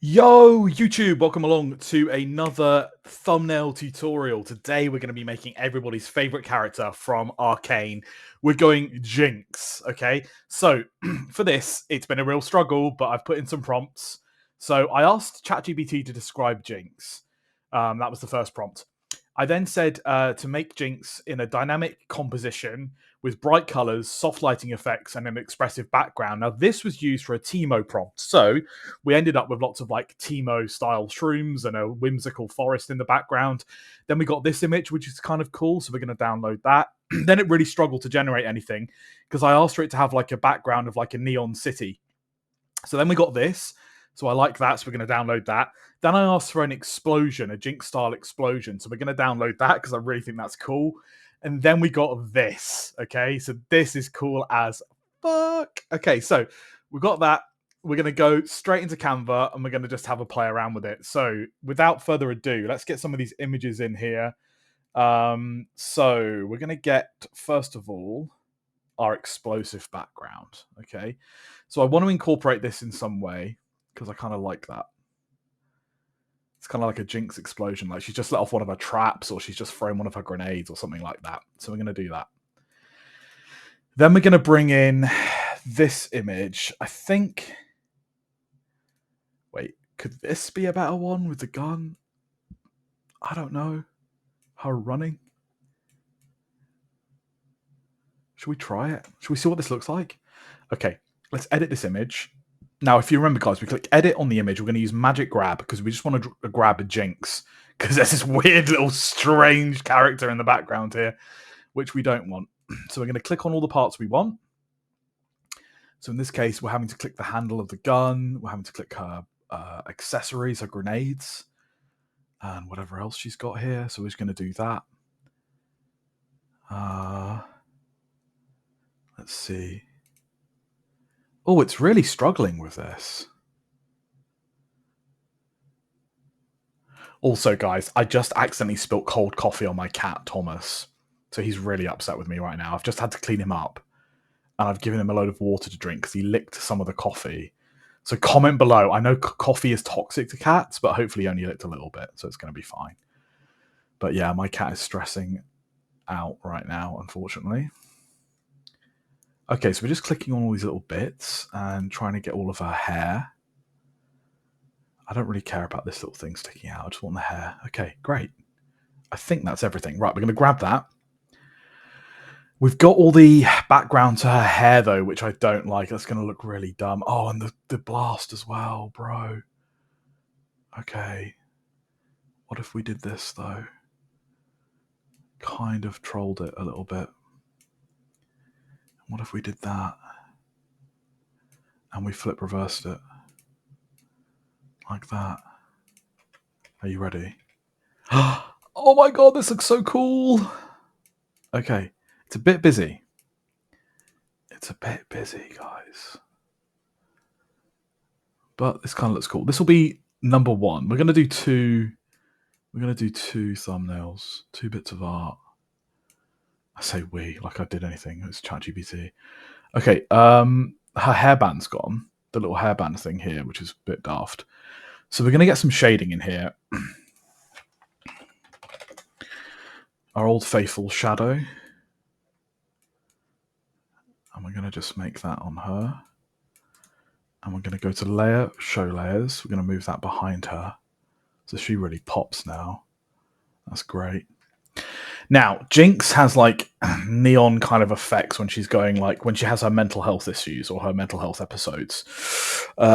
Yo, YouTube, welcome along to another thumbnail tutorial. Today we're going to be making everybody's favorite character from Arcane. We're going Jinx, okay? So for this, it's been a real struggle, but I've put in some prompts. So I asked ChatGPT to describe Jinx. That was the first prompt. I then said to make Jinx in a dynamic composition with bright colors, soft lighting effects, and an expressive background. Now, this was used for a Teemo prompt. So we ended up with lots of like Teemo style shrooms and a whimsical forest in the background. Then we got this image, which is kind of cool. So we're going to download that. Then it really struggled to generate anything because I asked for it to have like a background of like a neon city. So then we got this. So I like that. So we're going to download that. Then I asked for an explosion, a Jinx style explosion. So we're going to download that because I really think that's cool. And then we got this. Okay. So this is cool as fuck. Okay. So we got that. We're going to go straight into Canva and we're going to just have a play around with it. So without further ado, let's get some of these images in here. So we're going to get, first of all, our explosive background. Okay. So I want to incorporate this in some way because I kind of like that. It's kind of like a Jinx explosion. Like she's just let off one of her traps or she's just thrown one of her grenades or something like that. So we're going to do that. Then we're going to bring in this image. I think... Wait, could this be a better one with the gun? I don't know. Her running. Should we try it? Should we see what this looks like? Okay, let's edit this image. Now, if you remember, guys, we click edit on the image. We're going to use magic grab because we just want to grab a Jinx because there's this weird little strange character in the background here, which we don't want. So we're going to click on all the parts we want. So in this case, we're having to click the handle of the gun. We're having to click her accessories, her grenades, and whatever else she's got here. So we're just going to do that. Let's see. Oh, it's really struggling with this. Also, guys, I just accidentally spilt cold coffee on my cat, Thomas. So he's really upset with me right now. I've just had to clean him up. And I've given him a load of water to drink because he licked some of the coffee. So comment below. I know coffee is toxic to cats, but hopefully he only licked a little bit, so it's going to be fine. But yeah, my cat is stressing out right now, unfortunately. Okay, so we're just clicking on all these little bits and trying to get all of her hair. I don't really care about this little thing sticking out. I just want the hair. Okay, great. I think that's everything. Right, we're going to grab that. We've got all the background to her hair, though, which I don't like. That's going to look really dumb. Oh, and the blast as well, bro. Okay. What if we did this, though? Kind of trolled it a little bit. What if we did that? And we flip reversed it. Like that. Are you ready? Oh my god, this looks so cool! Okay, it's a bit busy. It's a bit busy, guys. But this kind of looks cool. This will be number one. We're going to do two... We're going to do two thumbnails. 2 bits of art. I say we, like I did anything. It's ChatGPT. Okay, her hairband's gone. The little hairband thing here, which is a bit daft. So we're going to get some shading in here. Our old faithful shadow. And we're going to just make that on her. And we're going to go to layer, show layers. We're going to move that behind her. So she really pops now. That's great. Now, Jinx has like neon kind of effects when she's going, like when she has her mental health issues or her mental health episodes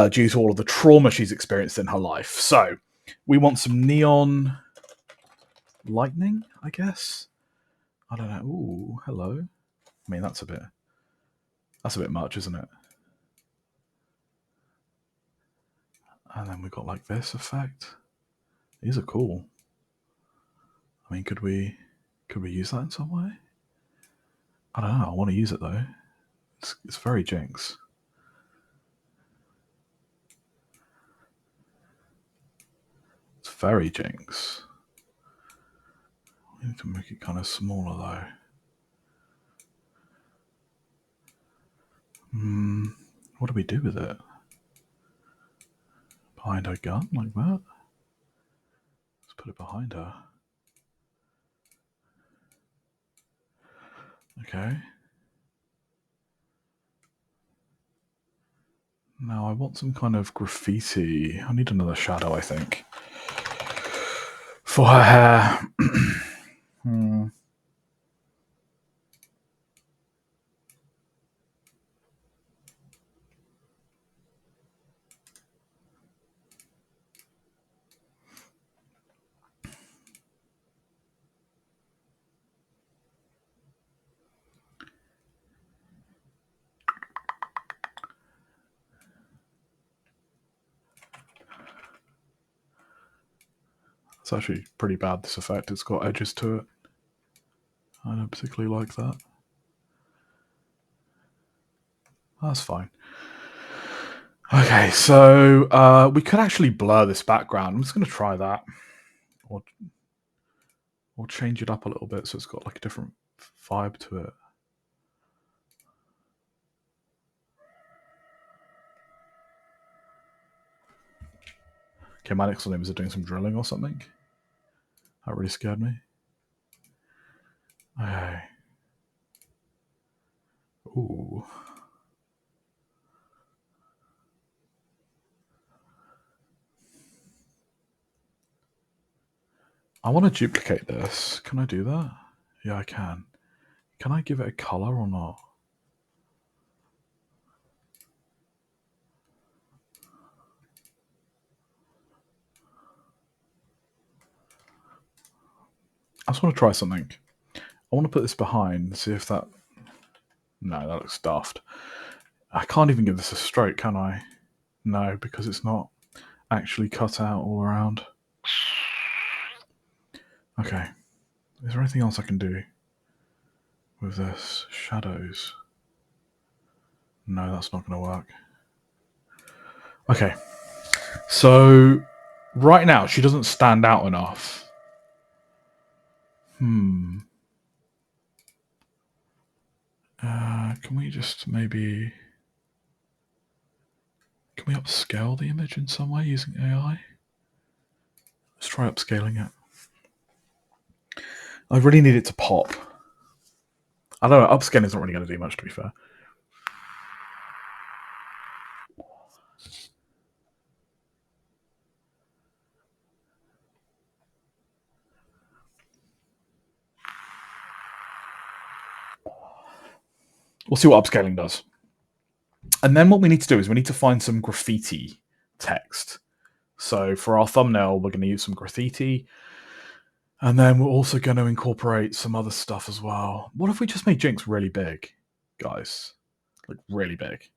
due to all of the trauma she's experienced in her life. So we want some neon lightning, I guess. I don't know. Ooh, hello. I mean, that's a bit much, isn't it? And then we've got like this effect. These are cool. I mean, could we use that in some way? I don't know. I want to use it though. It's very Jinx. It's very Jinx. We need to make it kind of smaller though. What do we do with it? behind her gun like that. Let's put it behind her. Okay. Now I want some kind of graffiti. I need another shadow, I think, for her hair. It's actually pretty bad, this effect. It's got edges to it. I don't particularly like that. That's fine. Okay, so we could actually blur this background. I'm just going to try that. Or change it up a little bit so it's got like a different vibe to it. Okay, my next one is doing some drilling or something. That really scared me. Okay. Ooh. I want to duplicate this. Can I do that? Yeah, I can. Can I give it a color or not? I just want to try something. I want to put this behind and see if that... No, that looks daft. I can't even give this a stroke, can I? No, because it's not actually cut out all around. Okay. Is there anything else I can do with this? Shadows. No, that's not going to work. Okay. So, right now, she doesn't stand out enough. Can we just maybe... Can we upscale the image in some way using AI? Let's try upscaling it. I really need it to pop. I don't know, upscaling isn't really going to do much, to be fair. We'll see what upscaling does. And then what we need to do is we need to find some graffiti text. So for our thumbnail, we're going to use some graffiti. And then we're also going to incorporate some other stuff as well. What if we just made Jinx really big, guys? Like, really big.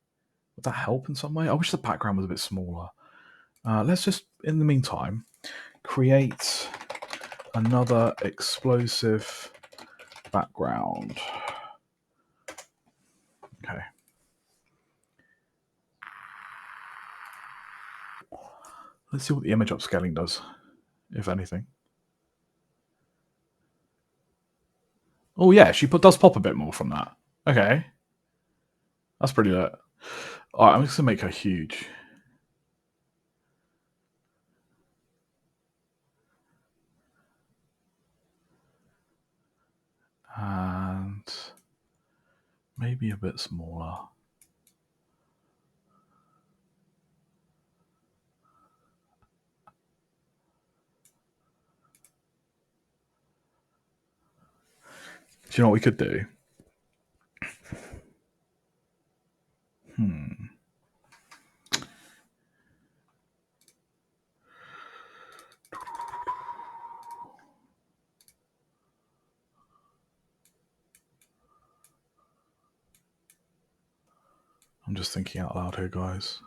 Would that help in some way? I wish the background was a bit smaller. Let's just, in the meantime, create another explosive background. Okay. Let's see what the image upscaling does, if anything. Oh yeah, she does pop a bit more from that. Okay. That's pretty lit. Alright, I'm just going to make her huge. And maybe a bit smaller. Do you know what we could do? I'm just thinking out loud here, guys.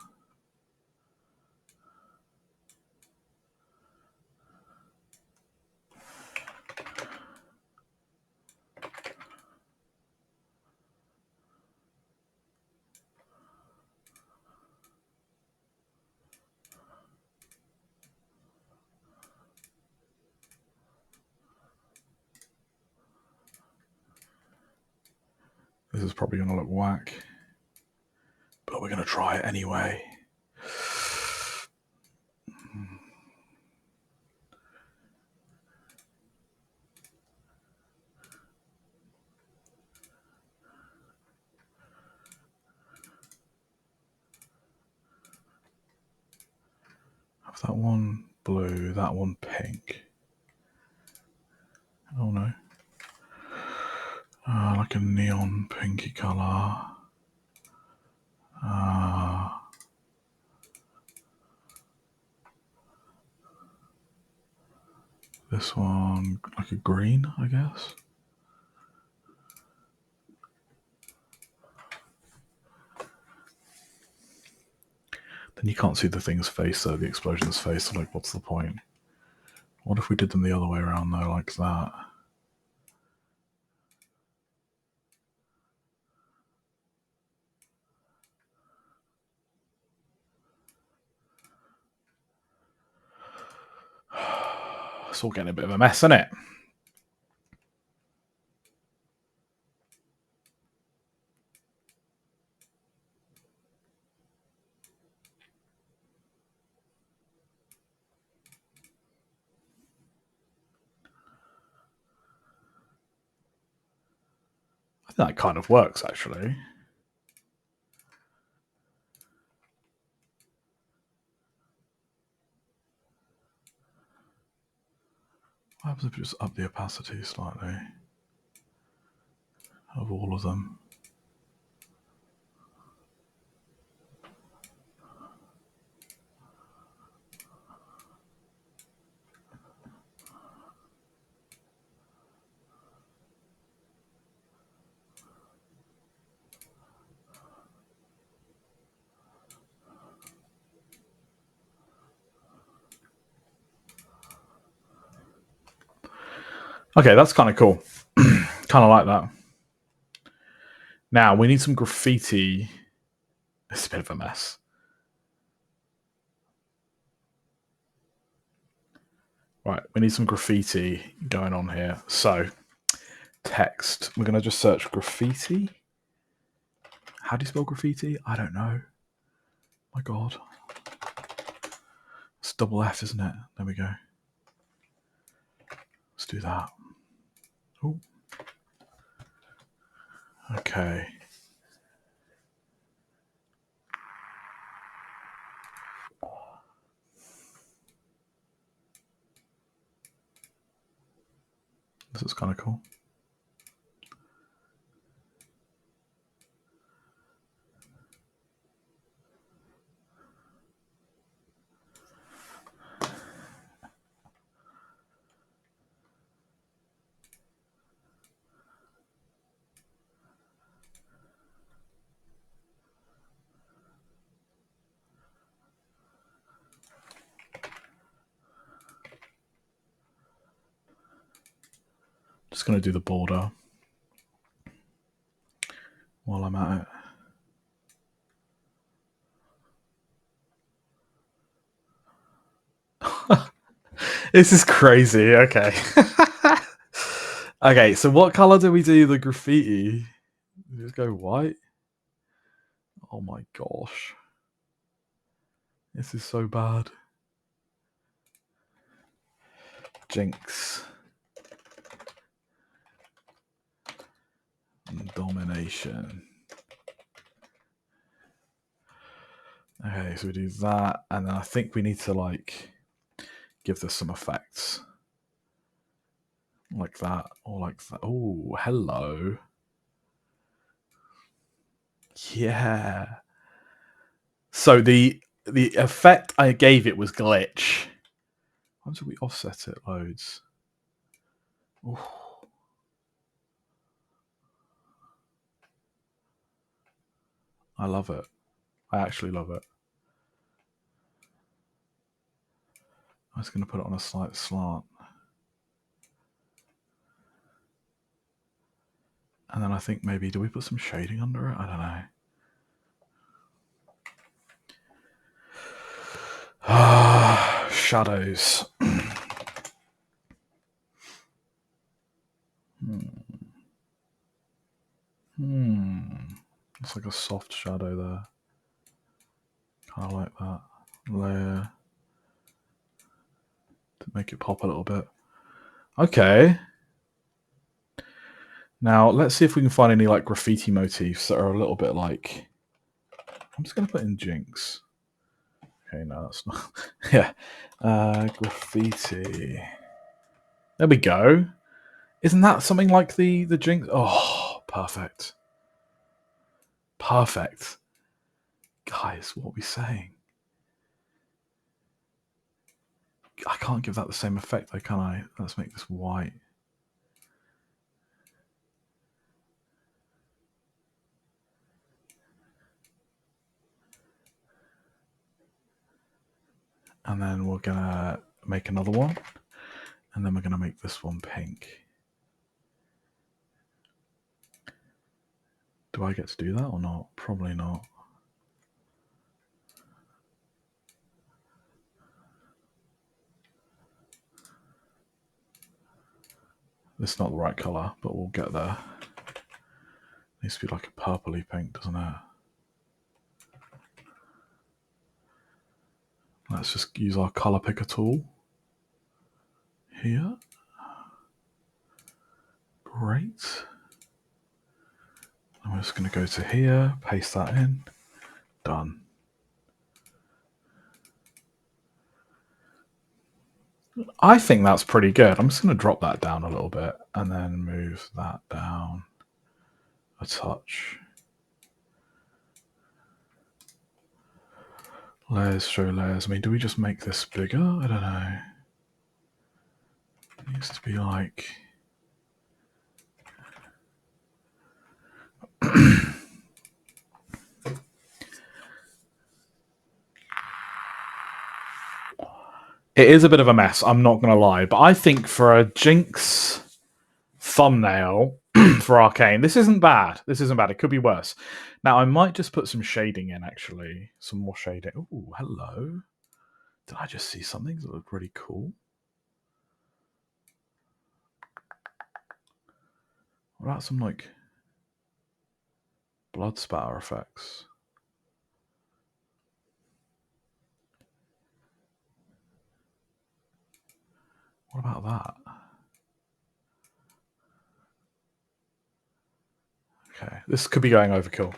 This is probably going to look whack, but we're going to try it anyway. Have that one blue, that one pink. Oh no. Like a neon pinky colour. This one, like a green, I guess. Then you can't see the thing's face, though, the explosion's face, so like, what's the point? What if we did them the other way around, though, like that? It's all getting a bit of a mess, isn't it? I think that kind of works, actually. What happens if we just up the opacity slightly of all of them? Okay, that's kind of cool. Kind of like that. Now, we need some graffiti. It's a bit of a mess. Right, we need some graffiti going on here. So, text. We're going to just search graffiti. How do you spell graffiti? I don't know. My God. It's double F, isn't it? There we go. Let's do that. Oh. Okay. This is kind of cool. Just going to do the border while I'm at it. This is crazy. Okay. Okay, so what color do we do the graffiti? Just go white? Oh my gosh. This is so bad. Jinx. Domination. Okay, so we do that, and then I think we need to like give this some effects. Like that, or like that. Oh, hello. Yeah. So the effect I gave it was glitch. How did we offset it loads? Ooh. I love it. I actually love it. I was going to put it on a slight slant. And then I think maybe, do we put some shading under it? I don't know. Shadows. It's like a soft shadow there. Kind of like that. Layer. To make it pop a little bit. Okay. Now, let's see if we can find any like graffiti motifs that are a little bit like... I'm just going to put in Jinx. Okay, no, that's not. Yeah. Graffiti. There we go. Isn't that something like the Jinx? Oh, perfect. Perfect. Guys, what are we saying? I can't give that the same effect though, can I? Let's make this white. And then we're gonna make another one. And then we're gonna make this one pink. Do I get to do that or not? Probably not. This is not the right color, but we'll get there. It needs to be like a purpley pink, doesn't it? Let's just use our color picker tool here. Great. I'm just going to go to here, paste that in. Done. I think that's pretty good. I'm just going to drop that down a little bit and then move that down a touch. Layers, show layers. I mean, do we just make this bigger? I don't know. It needs to be like... It is a bit of a mess, I'm not going to lie. But I think for a Jinx thumbnail for Arcane, this isn't bad. This isn't bad. It could be worse. Now, I might just put some shading in, actually. Some more shading. Oh, hello. Did I just see something that looked really cool? What about some, like, blood spatter effects? What about that? Okay, this could be going overkill.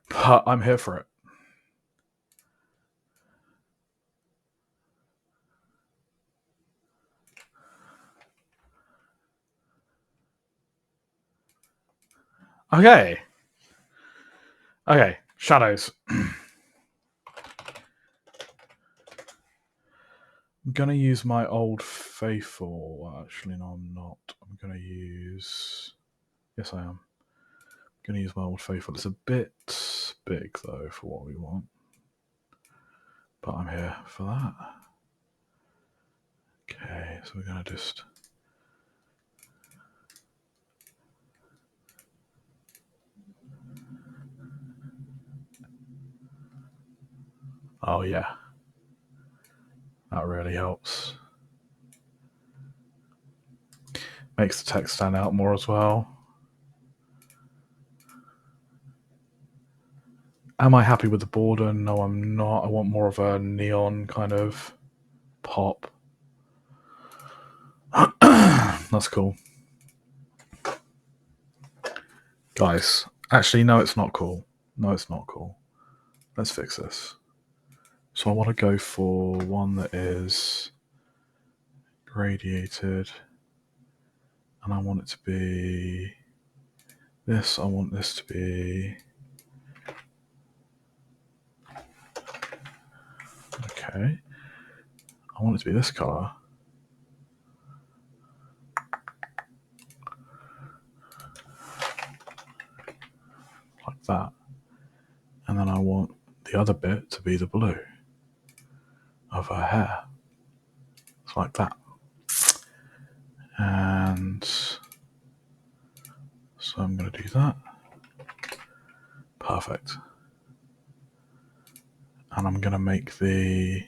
But I'm here for it. Okay. Okay, shadows. I'm going to use my old faithful. Well, actually, no, I'm not. I'm going to use... Yes, I am. I'm going to use my old faithful. It's a bit big, though, for what we want. But I'm here for that. Okay, so we're going to just... Oh, yeah. That really helps. Makes the text stand out more as well. Am I happy with the border? No, I'm not. I want more of a neon kind of pop. That's cool. Guys, actually, no, it's not cool. No, it's not cool. Let's fix this. So I want to go for one that is radiated. And I want it to be this. I want this to be... Okay. I want it to be this color. Like that. And then I want the other bit to be the blue of her hair. It's like that. And so I'm going to do that. Perfect. And I'm going to make the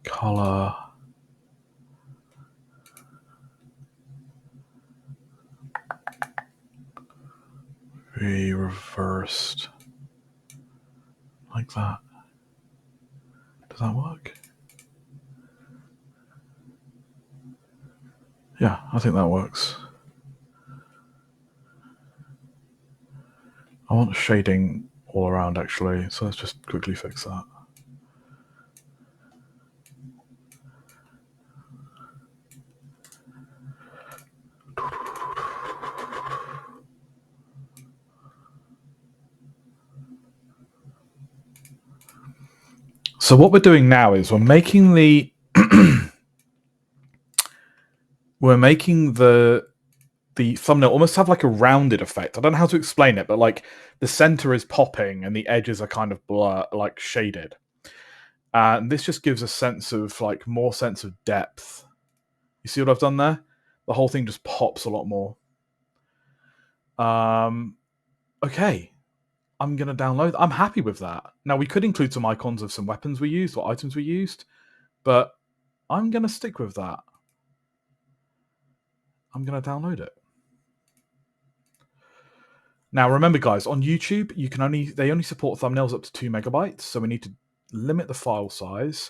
color be reversed like that. Does that work? Yeah, I think that works. I want shading all around actually. So let's just quickly fix that. So what we're doing now is we're making the the thumbnail almost have like a rounded effect. I don't know how to explain it, but like the center is popping and the edges are kind of blur, like shaded. And this just gives a sense of like more sense of depth. You see what I've done there? The whole thing just pops a lot more. Okay. I'm going to download. I'm happy with that. Now, we could include some icons of some weapons we used or items we used, but I'm going to stick with that. I'm going to download it. Now, remember, guys, on YouTube, they only support thumbnails up to 2 megabytes, so we need to limit the file size.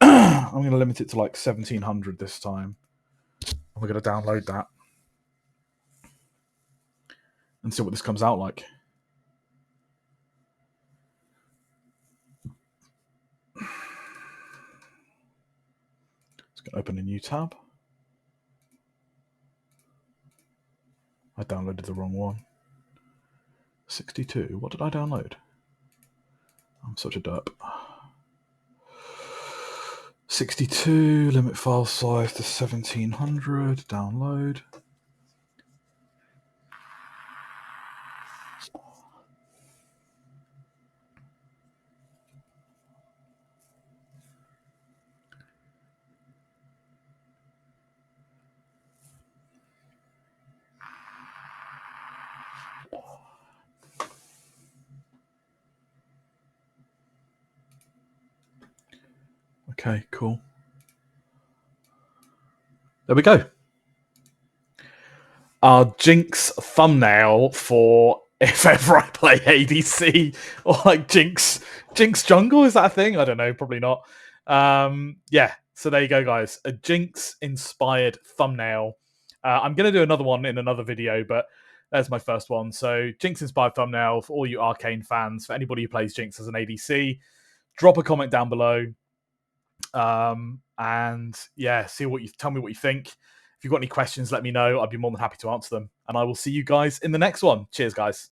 I'm going to limit it to like 1700 this time. We're going to download that and see what this comes out like. It's going to open a new tab. I downloaded the wrong one. 62. What did I download? I'm such a derp. 62, limit file size to 1700, download. Okay, cool. There we go. Our Jinx thumbnail for if ever I play ADC or like Jinx Jungle. Is that a thing? I don't know. Probably not. Yeah. So there you go, guys. A Jinx-inspired thumbnail. I'm going to do another one in another video, but there's my first one. So Jinx-inspired thumbnail for all you Arcane fans. For anybody who plays Jinx as an ADC, drop a comment down below. And yeah, tell me what you think. If you've got any questions, let me know. I'd be more than happy to answer them. And I will see you guys in the next one. Cheers, guys.